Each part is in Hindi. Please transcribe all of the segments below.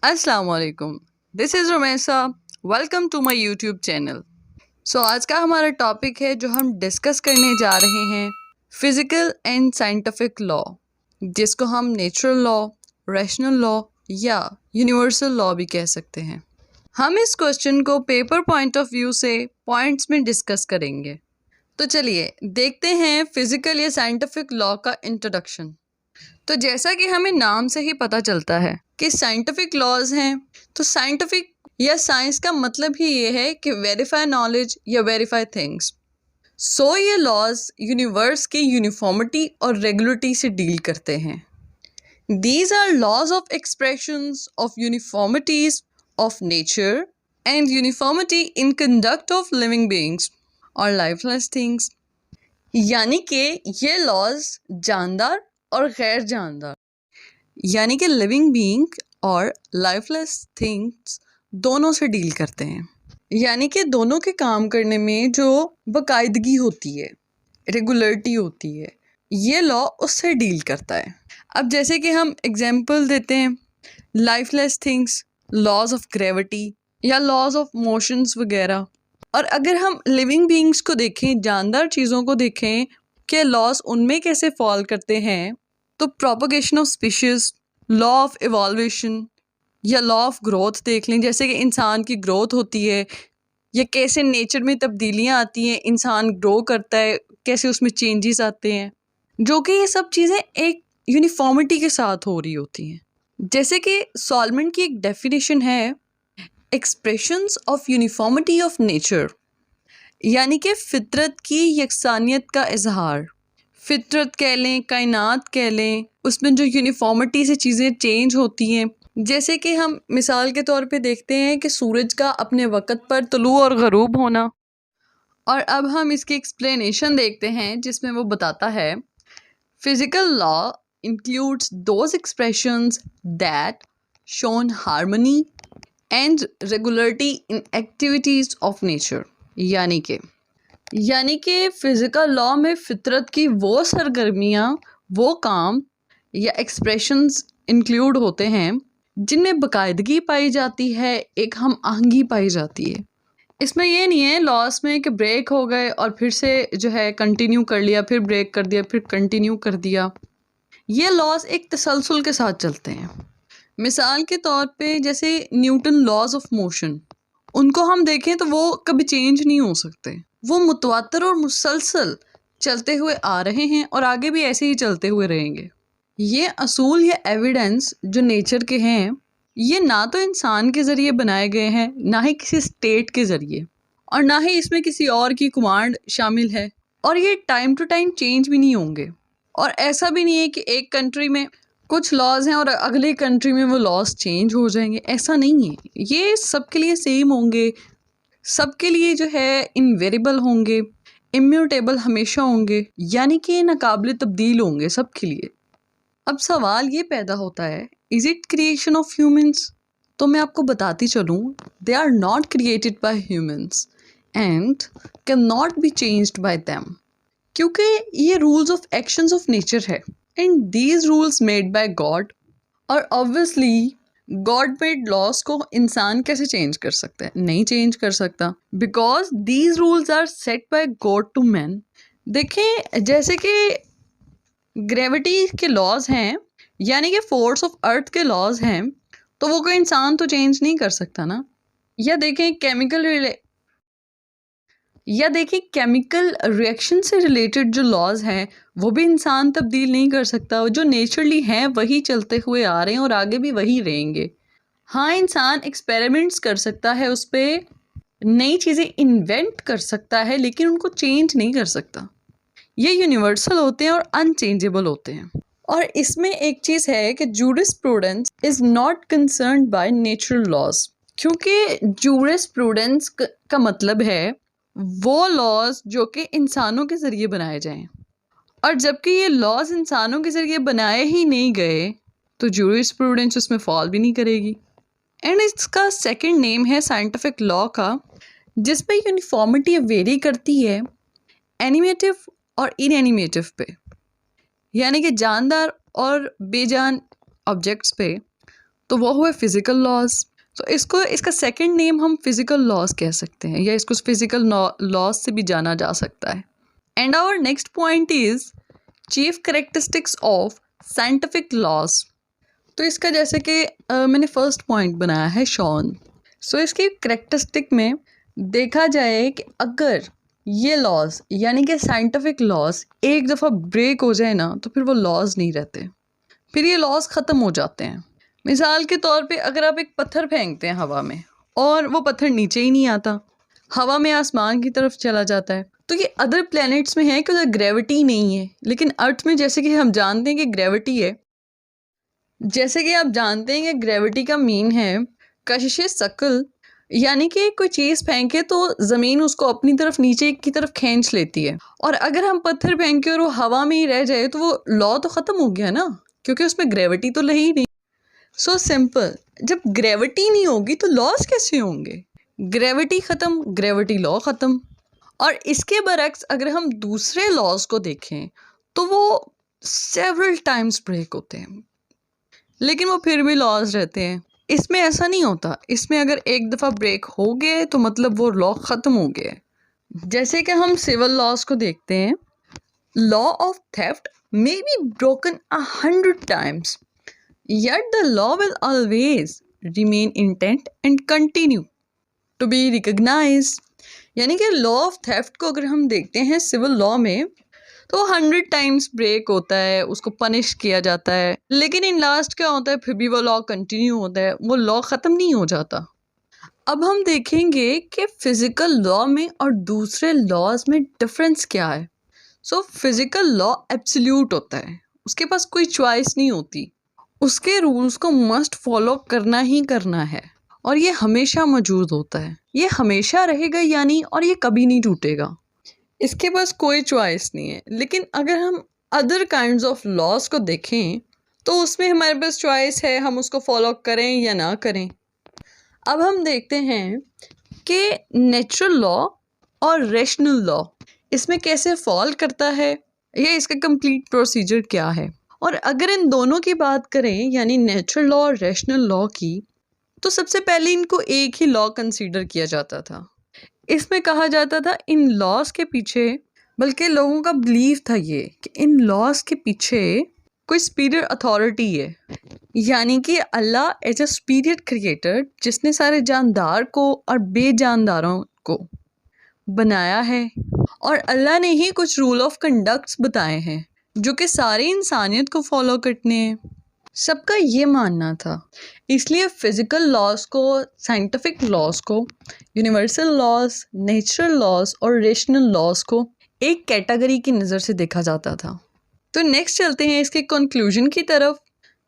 अस्सलाम वालेकुम, this is Romesa. Welcome to my YouTube channel. आज का हमारा टॉपिक है जो हम डिस्कस करने जा रहे हैं, फिज़िकल एंड साइंटिफिक लॉ, जिसको हम नेचुरल लॉ, रैशनल लॉ या यूनिवर्सल लॉ भी कह सकते हैं। हम इस क्वेश्चन को पेपर पॉइंट ऑफ व्यू से पॉइंट्स में डिस्कस करेंगे। तो चलिए देखते हैं फिज़िकल या साइंटिफिक लॉ का इंट्रोडक्शन। तो जैसा कि हमें नाम से ही पता चलता है कि साइंटिफिक लॉज हैं, तो साइंटिफिक या साइंस का मतलब ही ये है कि वेरीफाई नॉलेज या वेरीफाई थिंग्स। ये लॉज यूनिवर्स की यूनिफॉर्मिटी और रेगुलरिटी से डील करते हैं। These are laws of expressions of uniformities of nature and uniformity in conduct of living beings और लाइफलेस थिंग्स। यानी कि ये लॉज जानदार और गैर जानदार यानी कि लिविंग बीइंग और लाइफलेस थिंग्स दोनों से डील करते हैं। यानी कि दोनों के काम करने में जो बाकायदगी होती है, रेगुलरिटी होती है, ये लॉ उससे डील करता है। अब जैसे कि हम एग्जांपल देते हैं, lifeless things, laws of gravity या लॉज ऑफ मोशंस वगैरह। और अगर हम लिविंग बीइंग्स को देखें, जानदार चीज़ों को देखें कि लॉज उनमें कैसे फॉल करते हैं, तो propagation of species, law of evolution या लॉ ऑफ ग्रोथ देख लें। जैसे कि इंसान की ग्रोथ होती है या कैसे नेचर में तब्दीलियाँ आती हैं, इंसान ग्रो करता है, कैसे उसमें चेंजेस आते हैं, जो कि ये सब चीज़ें एक यूनिफॉर्मिटी के साथ हो रही होती हैं। जैसे कि सॉलमेंट की एक डेफिनेशन है, expressions of uniformity of nature, यानी कि फितरत की यकसानियत का इजहार। फितरत कह लें, कायनात कह लें, उसमें जो यूनिफॉर्मिटी से चीज़ें चेंज होती हैं। जैसे कि हम मिसाल के तौर पे देखते हैं कि सूरज का अपने वक़्त पर तुलू और ग़रूब होना। और अब हम इसकी एक्सप्लेनेशन देखते हैं जिसमें वो बताता है, physical law includes those expressions that shown harmony and regularity in activities of nature. यानी कि फ़िज़िकल लॉ में फ़ितरत की वो सरगर्मियाँ, वो काम या एक्सप्रेशंस इंक्लूड होते हैं जिनमें बाकायदगी पाई जाती है, एक हम आहंगी पाई जाती है। इसमें ये नहीं है लॉस में कि ब्रेक हो गए और फिर से जो है कंटिन्यू कर लिया, फिर ब्रेक कर दिया, फिर कंटिन्यू कर दिया। ये लॉस एक तसलसल के साथ चलते हैं। मिसाल के तौर पे जैसे न्यूटन लॉज ऑफ मोशन, उनको हम देखें तो वो कभी चेंज नहीं हो सकते। वो मुतवातर और मुसलसल चलते हुए आ रहे हैं और आगे भी ऐसे ही चलते हुए रहेंगे। ये असूल या एविडेंस जो नेचर के हैं, ये ना तो इंसान के ज़रिए बनाए गए हैं, ना ही किसी स्टेट के ज़रिए, और ना ही इसमें किसी और की कमांड शामिल है। और ये टाइम टू टाइम चेंज भी नहीं होंगे। और ऐसा भी नहीं है कि एक कंट्री में कुछ लॉज हैं और अगले कंट्री में वो लॉज चेंज हो जाएंगे, ऐसा नहीं है। ये सबके लिए सेम होंगे, सबके लिए जो है इनवेरिएबल होंगे, इम्यूटेबल हमेशा होंगे, यानी कि नाकाबिल तब्दील होंगे सबके लिए। अब सवाल ये पैदा होता है, is it creation of humans? तो मैं आपको बताती चलूँ, they are not created by humans and can not be changed by them, क्योंकि ये rules of actions of nature है and these rules made by God. और ऑब्वियसली गॉड मेड लॉस को इंसान कैसे चेंज कर सकता है? नहीं चेंज कर सकता, because these rules are set by God to man. देखें, जैसे कि ग्रेविटी के लॉज हैं, यानी कि फोर्स ऑफ अर्थ के लॉज हैं, तो वो कोई इंसान तो चेंज नहीं कर सकता ना। या देखें केमिकल रिएक्शन से रिलेटेड जो लॉज हैं, वो भी इंसान तब्दील नहीं कर सकता। जो नेचुरली हैं वही चलते हुए आ रहे हैं और आगे भी वही रहेंगे। हाँ, इंसान एक्सपेरिमेंट्स कर सकता है, उस पर नई चीज़ें इन्वेंट कर सकता है, लेकिन उनको चेंज नहीं कर सकता। ये यूनिवर्सल होते हैं और अनचेंजेबल होते हैं। और इसमें एक चीज़ है कि jurisprudence is not concerned by natural laws, क्योंकि जूरिस्प्रूडेंस का मतलब है वो लॉज जो कि इंसानों के ज़रिए बनाए जाएं। और जबकि ये लॉज इंसानों के ज़रिए बनाए ही नहीं गए, तो जूरिस्प्रूडेंस उसमें फॉल भी नहीं करेगी। एंड इसका सेकंड नेम है साइंटिफिक लॉ का, जिसमें यूनिफॉर्मिटी वेरी करती है एनिमेटिव और इनएनिमेटिव पे, यानी कि जानदार और बेजान ऑब्जेक्ट्स पे। तो वो हुए फिजिकल लॉज। तो इसका सेकंड नेम हम फिजिकल लॉज कह सकते हैं, या इसको फिजिकल लॉज से भी जाना जा सकता है। And our next point is chief characteristics of scientific laws. तो इसका जैसे कि मैंने फर्स्ट पॉइंट बनाया है शॉन। सो इसकी कैरेक्टरिस्टिक में देखा जाए कि अगर ये लॉज यानी कि साइंटिफिक लॉज एक दफ़ा ब्रेक हो जाए ना, तो फिर वो लॉज नहीं रहते, फिर ये लॉज ख़त्म हो जाते हैं। मिसाल के तौर पे अगर आप एक पत्थर फेंकते हैं हवा में और वो पत्थर नीचे ही नहीं आता, हवा में आसमान की तरफ चला जाता है, तो ये अदर प्लैनेट्स में है कि उधर ग्रेविटी नहीं है, लेकिन अर्थ में जैसे कि हम जानते हैं कि ग्रेविटी है। जैसे कि आप जानते हैं कि ग्रेविटी का मीन है कशिश सकल, यानी कि कोई चीज़ फेंके तो ज़मीन उसको अपनी तरफ नीचे की तरफ खींच लेती है। और अगर हम पत्थर फेंके और वो हवा में ही रह जाए तो वो लॉ तो ख़त्म हो गया ना, क्योंकि उसमें ग्रेविटी तो रही नहीं। सो सिंपल, जब ग्रेविटी नहीं होगी तो लॉस कैसे होंगे? ग्रेविटी ख़त्म, ग्रेविटी लॉ ख़त्म। और इसके बरक्स अगर हम दूसरे लॉज को देखें तो वो सेवरल टाइम्स ब्रेक होते हैं, लेकिन वो फिर भी लॉज रहते हैं। इसमें ऐसा नहीं होता, इसमें अगर एक दफ़ा ब्रेक हो गए तो मतलब वो लॉ ख़त्म हो गया। जैसे कि हम सिविल लॉज को देखते हैं, law of theft may be broken 100 times, yet the law will always remain intact and continue to be recognized। यानी कि लॉ ऑफ थेफ्ट को अगर हम देखते हैं सिविल लॉ में तो 100 times ब्रेक होता है, उसको पनिश किया जाता है, लेकिन इन लास्ट क्या होता है, फिर भी वो लॉ कंटिन्यू होता है, वो लॉ ख़त्म नहीं हो जाता। अब हम देखेंगे कि फ़िज़िकल लॉ में और दूसरे लॉज में डिफरेंस क्या है। सो फिज़िकल लॉ एब्सोल्यूट होता है, उसके पास कोई चॉइस नहीं होती, उसके रूल्स को मस्ट फॉलो करना ही करना है, और ये हमेशा मौजूद होता है, ये हमेशा रहेगा यानी, और ये कभी नहीं टूटेगा। इसके पास कोई चॉइस नहीं है। लेकिन अगर हम अदर काइंड्स ऑफ लॉज को देखें तो उसमें हमारे पास चॉइस है, हम उसको फॉलो करें या ना करें। अब हम देखते हैं कि नेचुरल लॉ और रेशनल लॉ इसमें कैसे फॉल करता है, या इसका कंप्लीट प्रोसीजर क्या है। और अगर इन दोनों की बात करें यानी नेचुरल लॉ और रेशनल लॉ की, तो सबसे पहले इनको एक ही लॉ कंसीडर किया जाता था। इसमें कहा जाता था इन लॉज के पीछे, बल्कि लोगों का बिलीव था ये कि इन लॉज के पीछे कोई सुपीरियर अथॉरिटी है, यानी कि अल्लाह एज अ सुपीरियर क्रिएटर जिसने सारे जानदार को और बेजानदारों को बनाया है, और अल्लाह ने ही कुछ रूल ऑफ कंडक्ट्स बताए हैं जो कि सारी इंसानियत को फॉलो करने हैं। सबका ये मानना था, इसलिए फ़िज़िकल लॉज को, साइंटिफिक लॉज को, यूनिवर्सल लॉज, नेचुरल लॉज और रेशनल लॉज को एक कैटेगरी की नज़र से देखा जाता था। तो नेक्स्ट चलते हैं इसके कंक्लूजन की तरफ।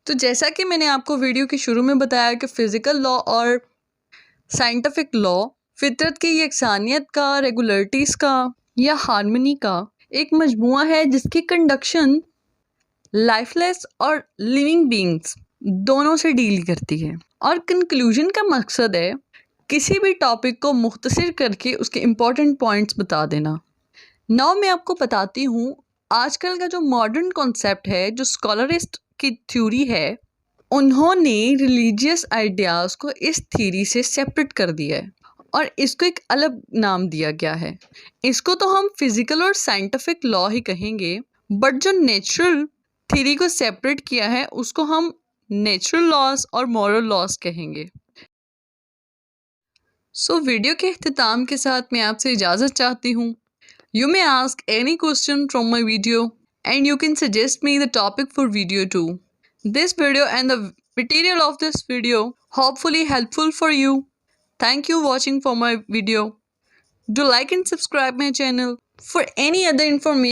तो जैसा कि मैंने आपको वीडियो के शुरू में बताया कि फ़िज़िकल लॉ और साइंटिफिक लॉ फितरत की यकसानियत का, रेगुलरिटीज़ का या हार्मनी का एक मजमुआ है जिसकी कंडक्शन लाइफलेस और लिविंग बीइंग्स दोनों से डील करती है। और कंक्लूजन का मकसद है किसी भी टॉपिक को मुख्तसर करके उसके इम्पॉर्टेंट पॉइंट्स बता देना। नाउ मैं आपको बताती हूँ आजकल का जो मॉडर्न कॉन्सेप्ट है, जो स्कॉलरिस्ट की थ्योरी है, उन्होंने रिलीजियस आइडियाज़ को इस थ्योरी से सेपरेट कर दिया है और इसको एक अलग नाम दिया गया है। इसको तो हम फिज़िकल और साइंटिफिक लॉ ही कहेंगे, बट जो नेचुरल थ्योरी को सेपरेट किया है उसको हम नेचुरल लॉज और मॉरल लॉज कहेंगे। सो वीडियो के अख्तिताम के साथ मैं आपसे इजाज़त चाहती हूँ। You may ask any question from my video and you can suggest me the topic for video too. This video and the material of this video hopefully helpful for you. Thank you watching for my video. Do like and subscribe my channel for any other information.